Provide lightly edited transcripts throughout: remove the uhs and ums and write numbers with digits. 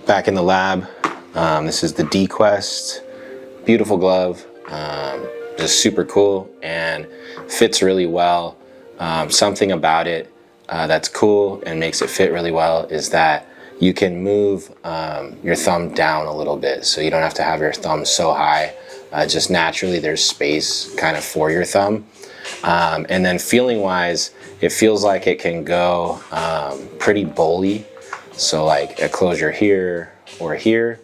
back in the lab. This is the Dquest. Beautiful glove, just super cool and fits really well. Something about it that's cool and makes it fit really well is that you can move your thumb down a little bit, so you don't have to have your thumb so high. Just naturally there's space kind of for your thumb. And then feeling wise, it feels like it can go pretty bowly, so like a closure here or here,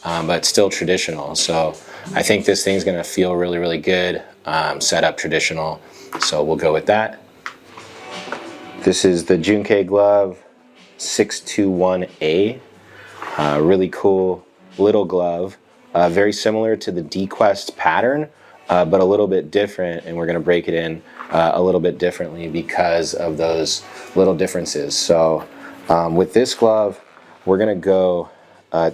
but still traditional. So I think this thing's gonna feel really, really good, set up traditional, so we'll go with that. This is the Junkei glove 621A, really cool little glove, very similar to the Dquest pattern, but a little bit different, and we're gonna break it in a little bit differently because of those little differences. So with this glove, we're gonna go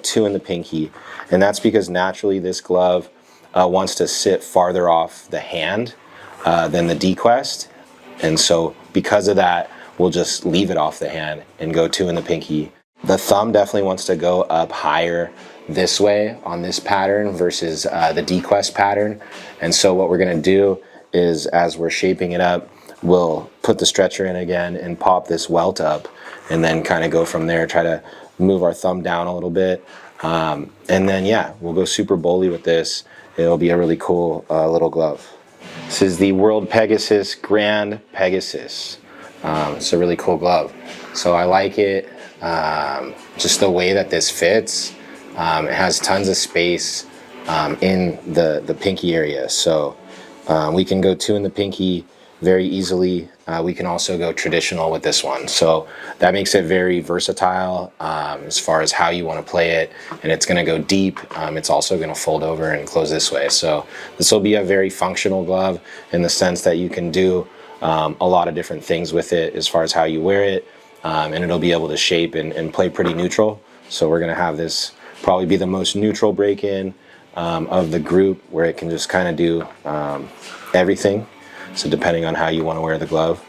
2 in the pinky, and that's because naturally this glove wants to sit farther off the hand than the Dquest, and so because of that, we'll just leave it off the hand and go 2 in the pinky. The thumb definitely wants to go up higher this way on this pattern versus the Dquest pattern, and so what we're gonna do is, as we're shaping it up, we'll put the stretcher in again and pop this welt up, and then kind of go from there, try to move our thumb down a little bit, and then yeah, we'll go super bowly with this. It'll be a really cool little glove. This is the World Pegasus Grand Pegasus. It's a really cool glove, so I like it, just the way that this fits. It has tons of space in the pinky area, so we can go 2 in the pinky very easily. We can also go traditional with this one, so that makes it very versatile as far as how you want to play it, and it's going to go deep. It's also going to fold over and close this way, so this will be a very functional glove in the sense that you can do a lot of different things with it as far as how you wear it, and it'll be able to shape and play pretty neutral. So we're going to have this probably be the most neutral break-in of the group, where it can just kind of do everything, so depending on how you want to wear the glove.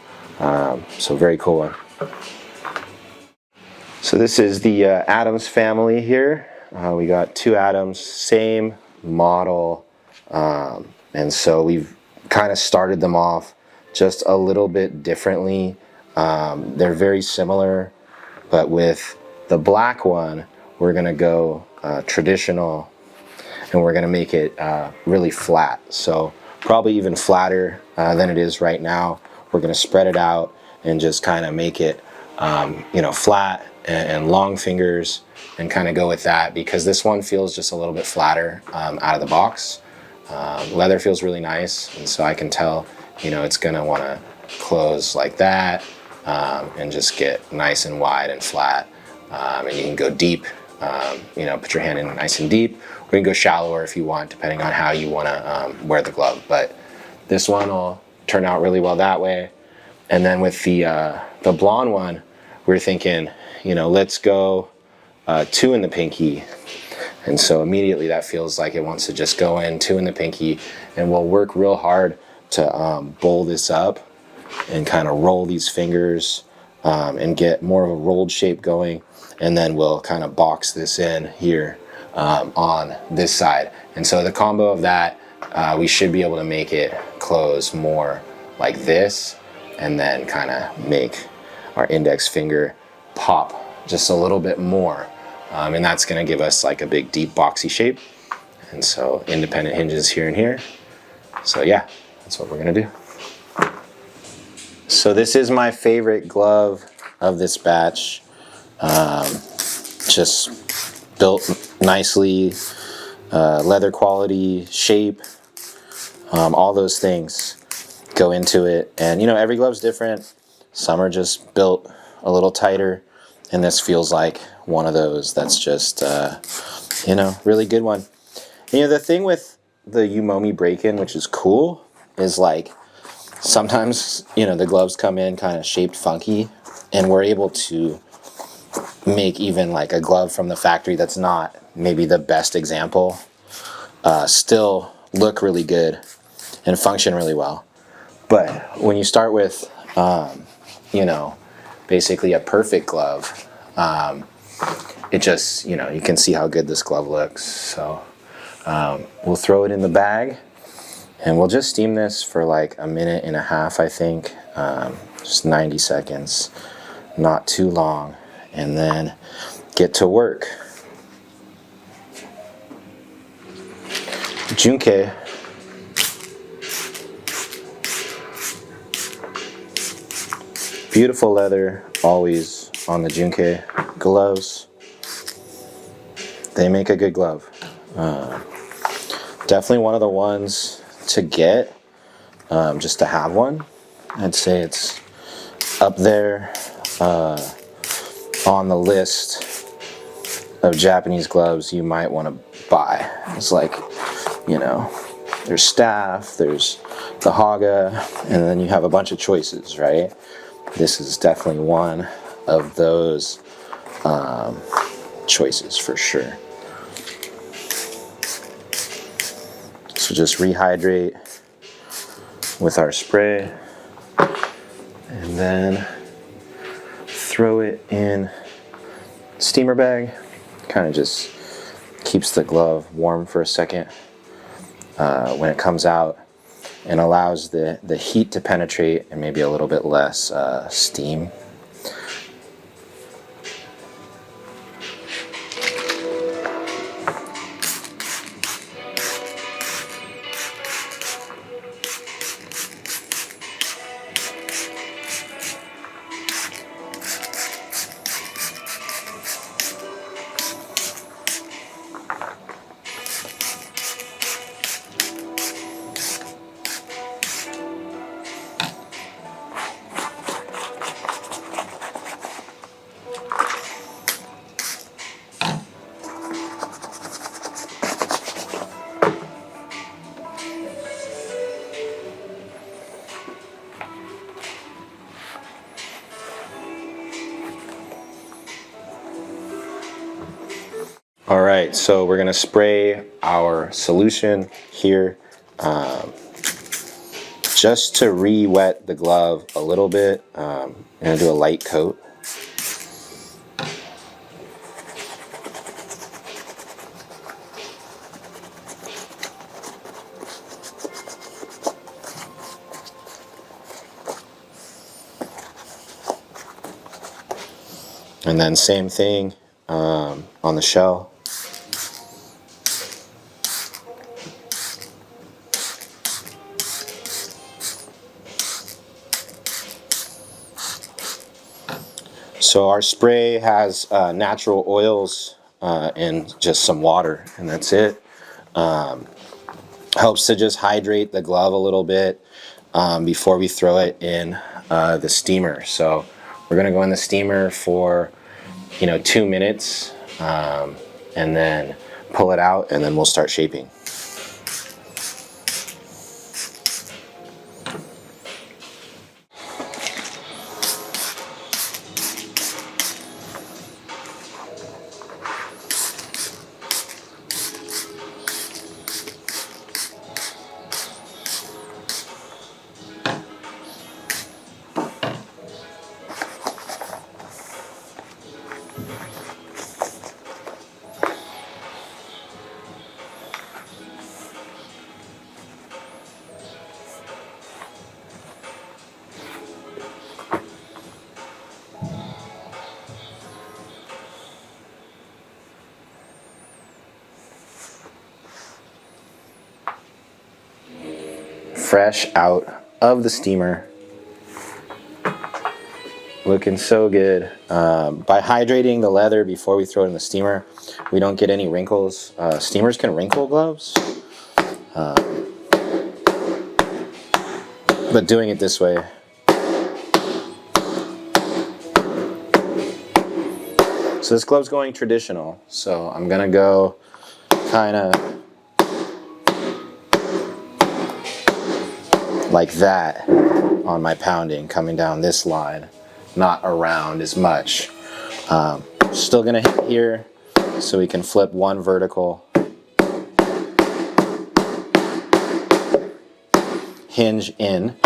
So very cool one. So this is the Adams family here. We got 2 Adams, same model, and so we've kind of started them off just a little bit differently. They're very similar, but with the black one, we're gonna go traditional, and we're gonna make it really flat. So probably even flatter than it is right now. We're gonna spread it out and just kind of make it flat and long fingers, and kind of go with that, because this one feels just a little bit flatter out of the box. Leather feels really nice, and so I can tell it's gonna want to close like that, and just get nice and wide and flat, and you can go deep, put your hand in nice and deep, or you can go shallower if you want, depending on how you want to wear the glove. But this one will turn out really well that way. And then with the blonde one, we're thinking, let's go 2 in the pinky, and so immediately that feels like it wants to just go in 2 in the pinky, and we'll work real hard to bowl this up and kind of roll these fingers and get more of a rolled shape going, and then we'll kind of box this in here on this side. And so the combo of that, we should be able to make it close more like this, and then kind of make our index finger pop just a little bit more, and that's going to give us like a big deep boxy shape. And so independent hinges here and here. So yeah, that's what we're gonna do. So this is my favorite glove of this batch. Just built nicely, leather quality, shape, all those things go into it. And every glove's different. Some are just built a little tighter, and this feels like one of those that's just really good one. And, the thing with the Yumomi break-in, which is cool, is like sometimes the gloves come in kind of shaped funky, and we're able to make even like a glove from the factory that's not maybe the best example still look really good and function really well. But when you start with basically a perfect glove, it just, you know, you can see how good this glove looks. So we'll throw it in the bag, and we'll just steam this for like a minute and a half, I think. Just 90 seconds, not too long, and then get to work. Junkei. Beautiful leather, always on the Junkei gloves. They make a good glove. Definitely one of the ones to get, just to have one. I'd say it's up there on the list of Japanese gloves you might want to buy. It's like, you know, there's staff, there's the Haga, and then you have a bunch of choices, right? This is definitely one of those choices for sure. So just rehydrate with our spray, and then throw it in steamer bag. Kind of just keeps the glove warm for a second when it comes out, and allows the heat to penetrate and maybe a little bit less steam. All right, so we're gonna spray our solution here just to re-wet the glove a little bit. I'm gonna do a light coat. And then same thing on the shell. So our spray has natural oils and just some water, and that's it. Helps to just hydrate the glove a little bit before we throw it in the steamer. So we're gonna go in the steamer for 2 minutes, and then pull it out, and then we'll start shaping. Fresh out of the steamer, looking so good. By hydrating the leather before we throw it in the steamer, we don't get any wrinkles. Steamers can wrinkle gloves, but doing it this way, so this glove's going traditional, so I'm gonna go kind of like that on my pounding, coming down this line, not around as much. Still gonna hit here so we can flip one vertical, hinge in,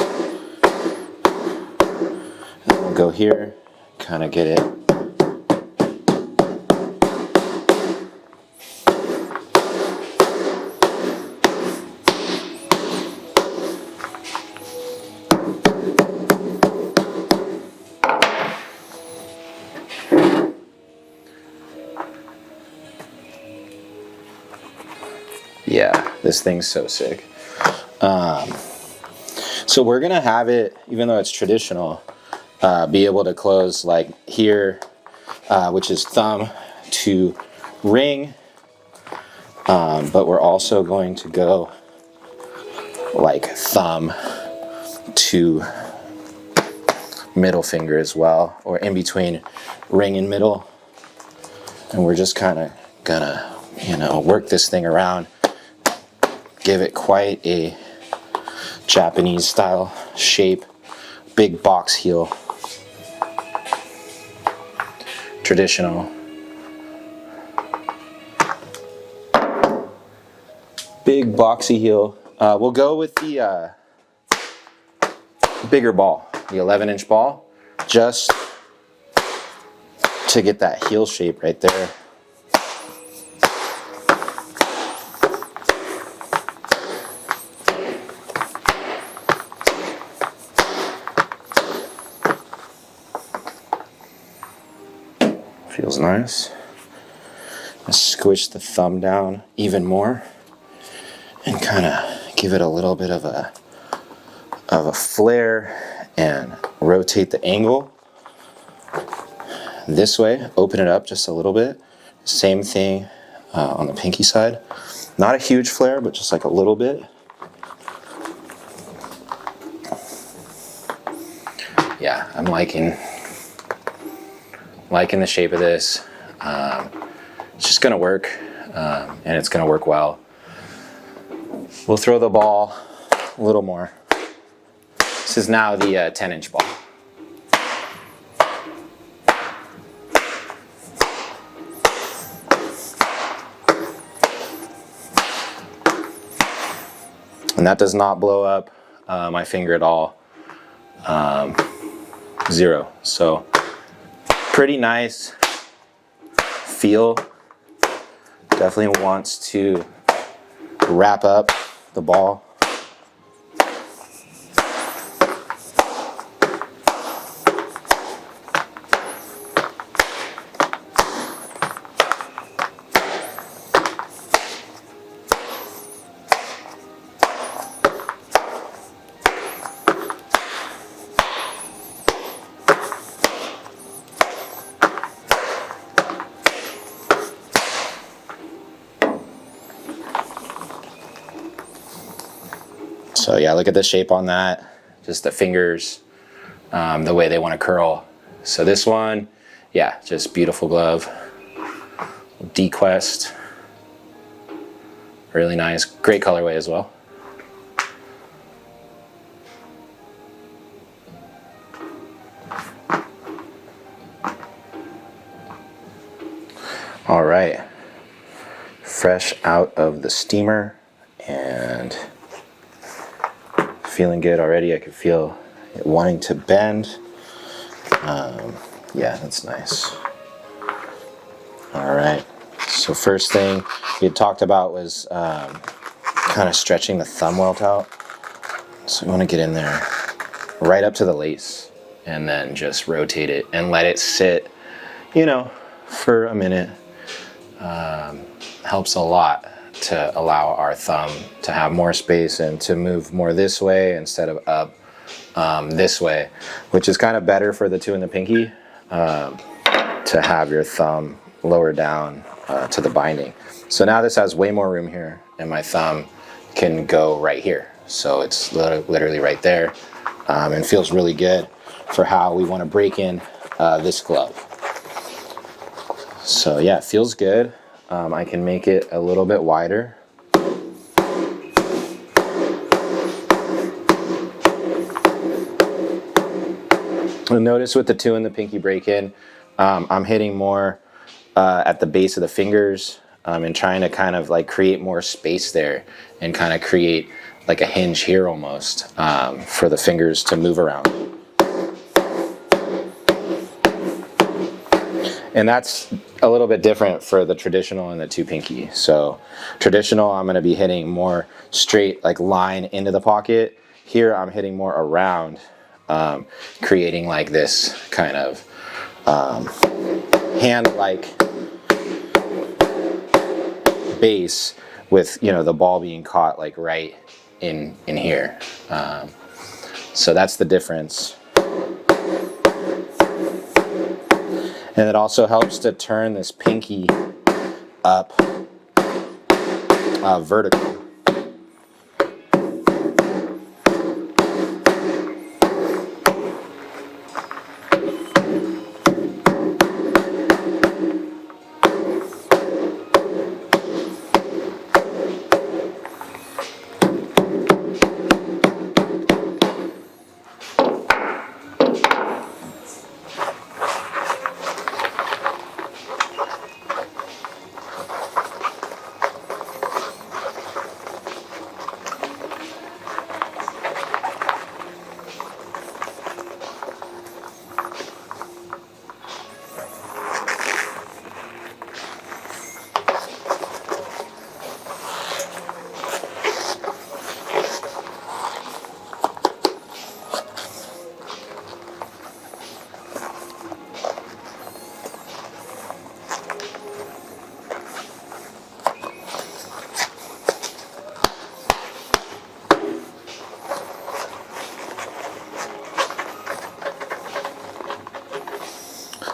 and we'll go here, kind of get it Yeah, this thing's so sick. So we're gonna have it, even though it's traditional, be able to close like here, which is thumb to ring, but we're also going to go like thumb to middle finger as well, or in between ring and middle. And we're just kind of gonna, work this thing around, give it quite a Japanese style shape, big box heel, traditional. Big boxy heel. We'll go with the bigger ball, the 11-inch ball, just to get that heel shape right there. Feels nice. Let's squish the thumb down even more and kind of give it a little bit of a flare and rotate the angle this way. Open it up just a little bit. Same thing on the pinky side. Not a huge flare, but just like a little bit. Yeah, I'm liking the shape of this. It's just gonna work, and it's gonna work well. We'll throw the ball a little more. This is now the 10-inch ball. And that does not blow up my finger at all. 0. So pretty nice feel. Definitely wants to wrap up the ball. So yeah, look at the shape on that. Just the fingers, the way they want to curl. So this one, yeah, just beautiful glove. Dquest, really nice, great colorway as well. All right, fresh out of the steamer and feeling good already. I can feel it wanting to bend. Yeah, that's nice. All right, so first thing we had talked about was kind of stretching the thumb welt out. So we want to get in there right up to the lace and then just rotate it and let it sit, for a minute. Helps a lot to allow our thumb to have more space and to move more this way instead of up this way, which is kind of better for the 2 and the pinky, to have your thumb lower down to the binding. So now this has way more room here and my thumb can go right here. So it's literally right there, and feels really good for how we want to break in this glove. So yeah, it feels good. I can make it a little bit wider. You'll notice with the 2 and the pinky break-in, I'm hitting more at the base of the fingers and trying to kind of like create more space there and kind of create like a hinge here almost for the fingers to move around. And that's a little bit different for the traditional and the 2 pinky. So traditional, I'm going to be hitting more straight, like line into the pocket. Here, I'm hitting more around, creating like this kind of hand-like base, with, you know, the ball being caught like right in here. So that's the difference. And it also helps to turn this pinky up vertical.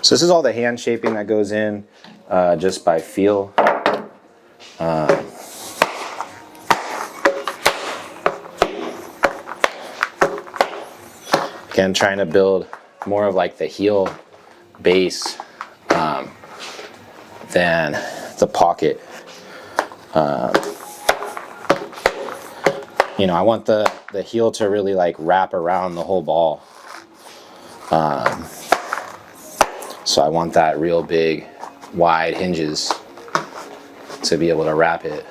So this is all the hand shaping that goes in just by feel. Again, trying to build more of like the heel base than the pocket. You know, I want the heel to really like wrap around the whole ball. So I want that real big, wide hinges to be able to wrap it.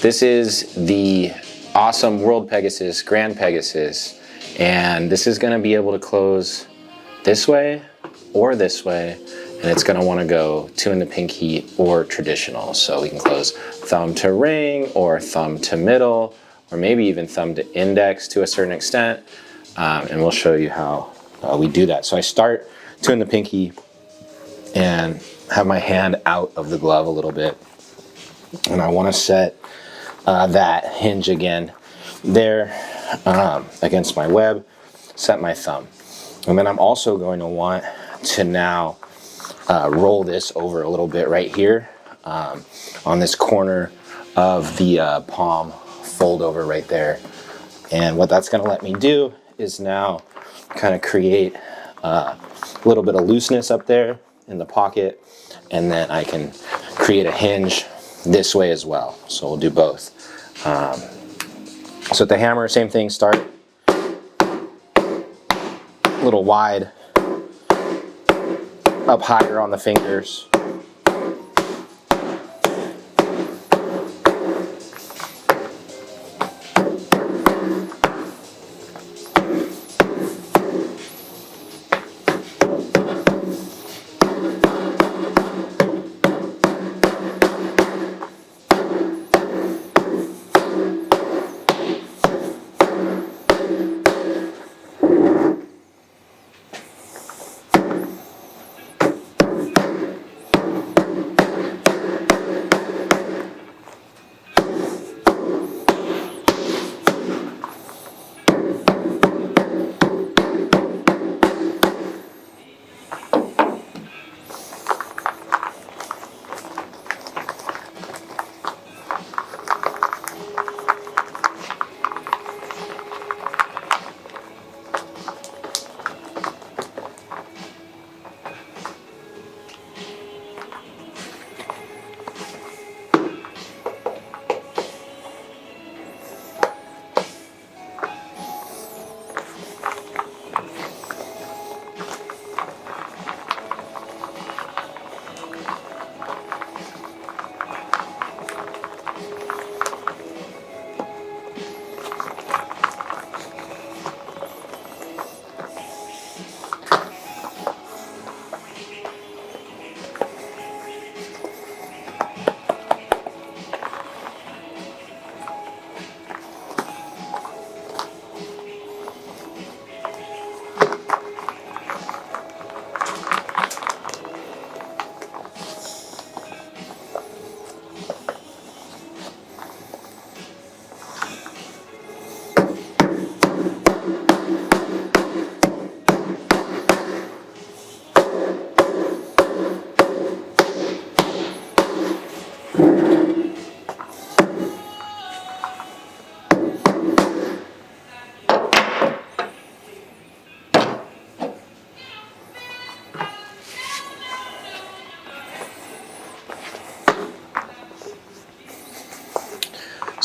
This is the awesome World Pegasus, Grand Pegasus, and this is going to be able to close this way or this way, and it's going to want to go 2 in the pinky or traditional. So we can close thumb to ring or thumb to middle, or maybe even thumb to index to a certain extent, and we'll show you how we do that. So I start 2 in the pinky and have my hand out of the glove a little bit, and I want to set that hinge again there against my web, set my thumb. And then I'm also going to want to now roll this over a little bit right here on this corner of the palm fold over right there. And what that's going to let me do is now kind of create a little bit of looseness up there in the pocket, and then I can create a hinge this way as well. So we'll do both. So with the hammer, same thing, start a little wide, up higher on the fingers.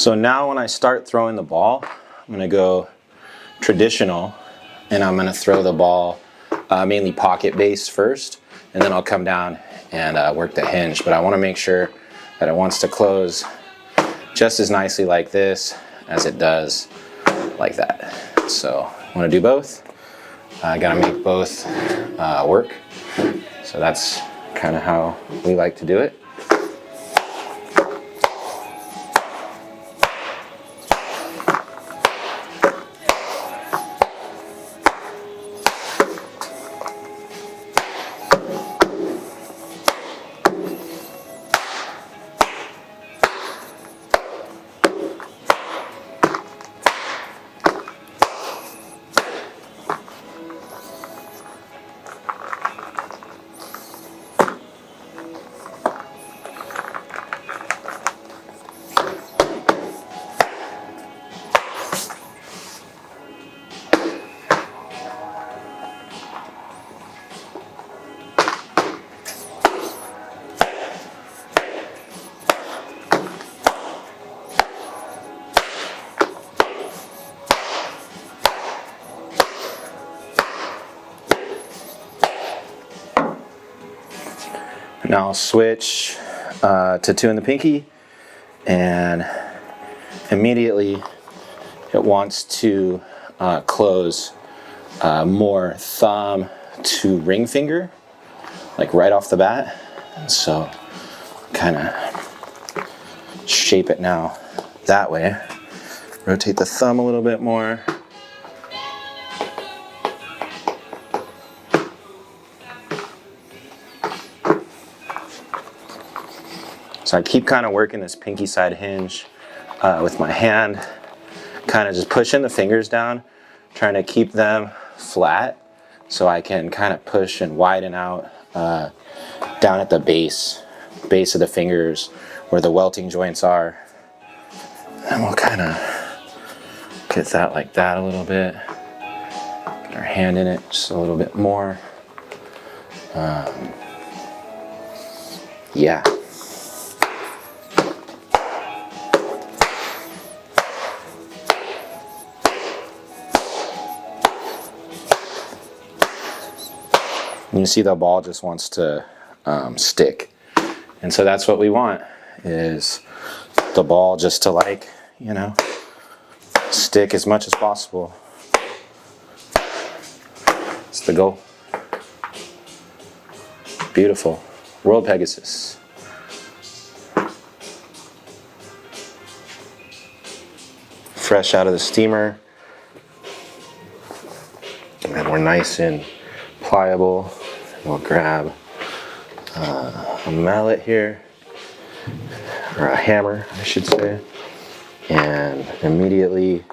So now when I start throwing the ball, I'm going to go traditional, and I'm going to throw the ball mainly pocket base first, and then I'll come down and work the hinge. But I want to make sure that it wants to close just as nicely like this as it does like that. So I want to do both. I got to make both work. So that's kind of how we like to do it. Now I'll switch to 2 in the pinky, and immediately it wants to close more thumb to ring finger, like right off the bat. And so kind of shape it now that way. Rotate the thumb a little bit more. So I keep kind of working this pinky side hinge with my hand, kind of just pushing the fingers down, trying to keep them flat so I can kind of push and widen out down at the base of the fingers where the welting joints are. And we'll kind of get that like that a little bit. Get our hand in it just a little bit more. Yeah. You see the ball just wants to stick. And so that's what we want, is the ball just to, like, you know, stick as much as possible. It's the goal. Beautiful. World Pegasus. Fresh out of the steamer. And we're nice and pliable. We'll grab a mallet here, or a hammer, I should say, and immediately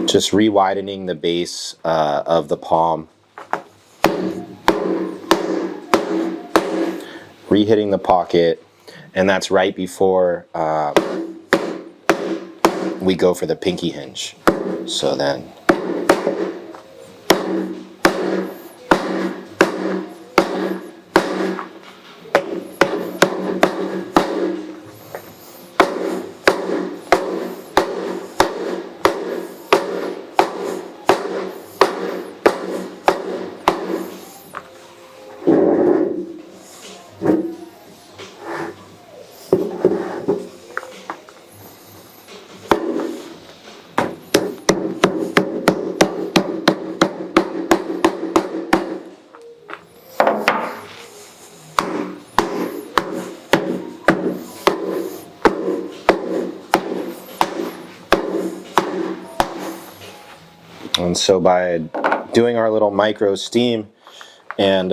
just re-widening the base of the palm, re-hitting the pocket, and that's right before we go for the pinky hinge. So then And so by doing our little micro steam and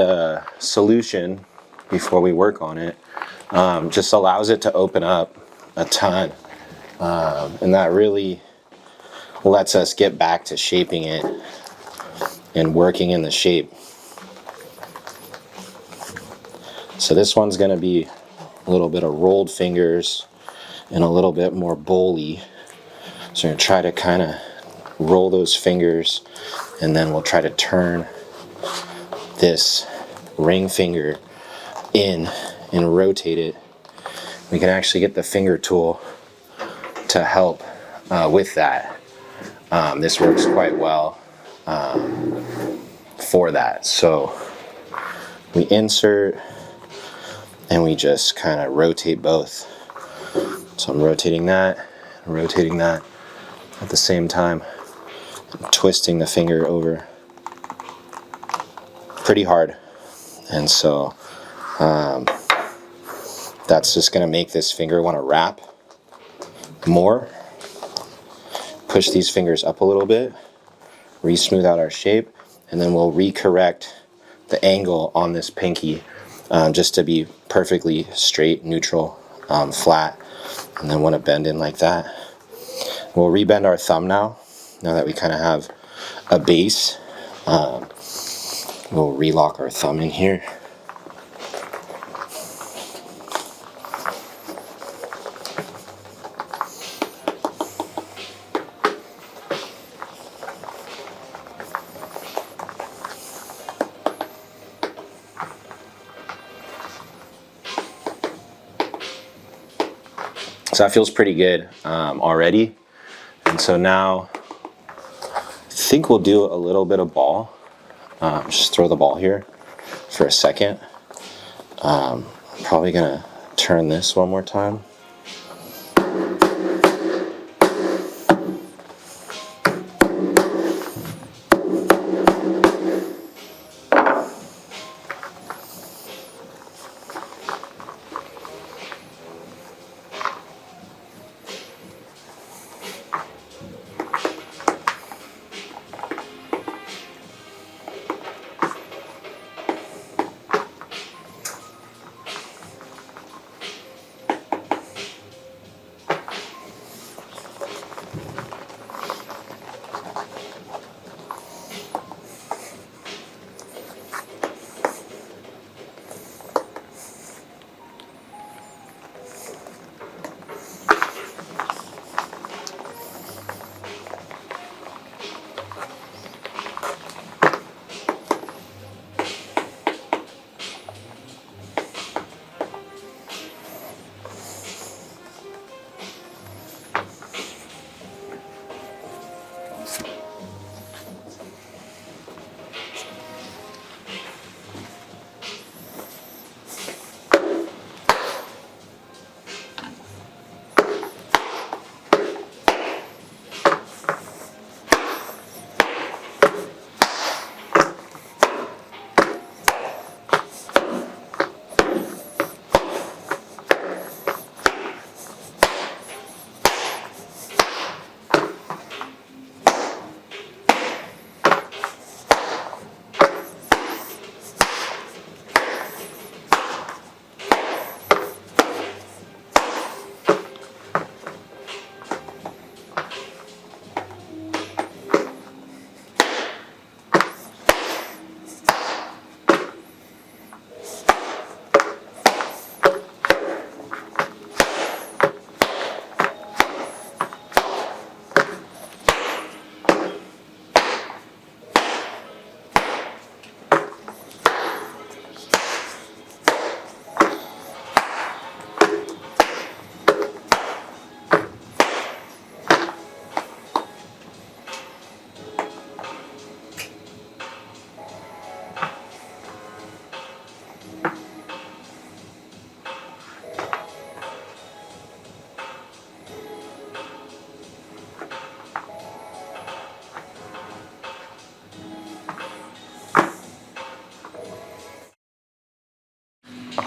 solution before we work on it, just allows it to open up a ton. And that really lets us get back to shaping it and working in the shape. So this one's going to be a little bit of rolled fingers and a little bit more bowly. So we're going to try to kind of roll those fingers, and then we'll try to turn this ring finger in and rotate it. We can actually get the finger tool to help with that. This works quite well for that. So we insert and we just kind of rotate both. So I'm rotating that at the same time, twisting the finger over pretty hard. And so that's just going to make this finger want to wrap more. Push these fingers up a little bit, re-smooth out our shape, and then we'll re-correct the angle on this pinky just to be perfectly straight, neutral, flat, and then want to bend in like that. We'll rebend our thumb now that we kind of have a base. We'll relock our thumb in here. So that feels pretty good already. And so now I think we'll do a little bit of ball. Just throw the ball here for a second. Probably gonna turn this one more time.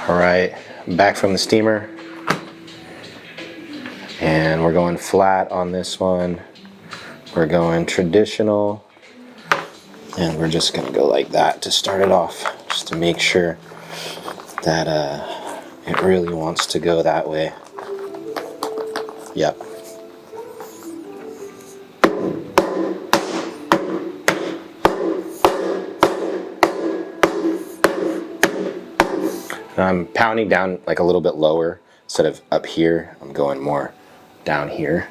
All right, back from the steamer, and we're going flat on this one. We're going traditional, and we're just gonna go like that to start it off, just to make sure that it really wants to go that way. Yep. I'm pounding down like a little bit lower instead of up here, I'm going more down here.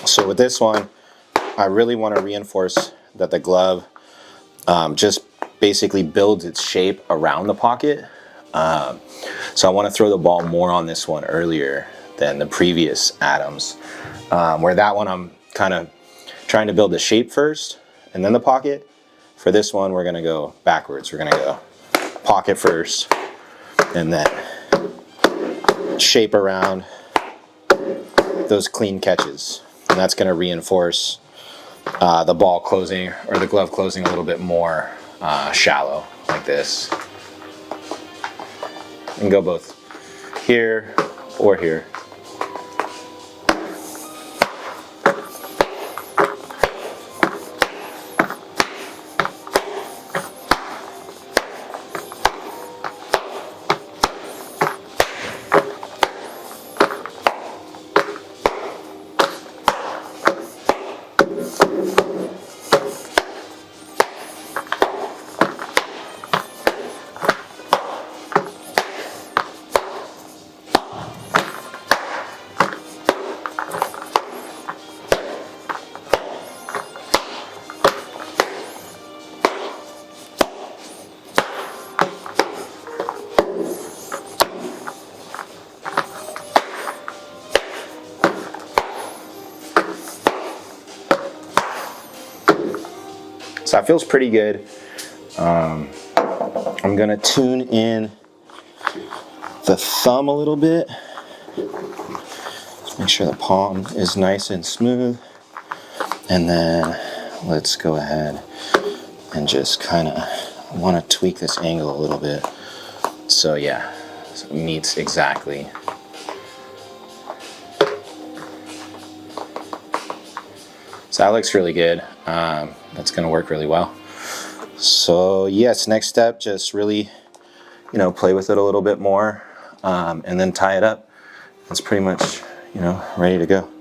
So with this one, I really want to reinforce that the glove just basically builds its shape around the pocket. So I want to throw the ball more on this one earlier than the previous Atoms, where that one I'm kind of trying to build the shape first and then the pocket. For this one, we're going to go backwards. We're going to go pocket first and then shape around those clean catches. And that's going to reinforce the ball closing or the glove closing a little bit more shallow like this. And go both here or here. So that feels pretty good. I'm gonna tune in the thumb a little bit. Just make sure the palm is nice and smooth. And then let's go ahead and just kind of want to tweak this angle a little bit. So yeah, so it meets exactly. So that looks really good. That's going to work really well. So yes, next step, just really, play with it a little bit more, and then tie it up. It's pretty much, ready to go.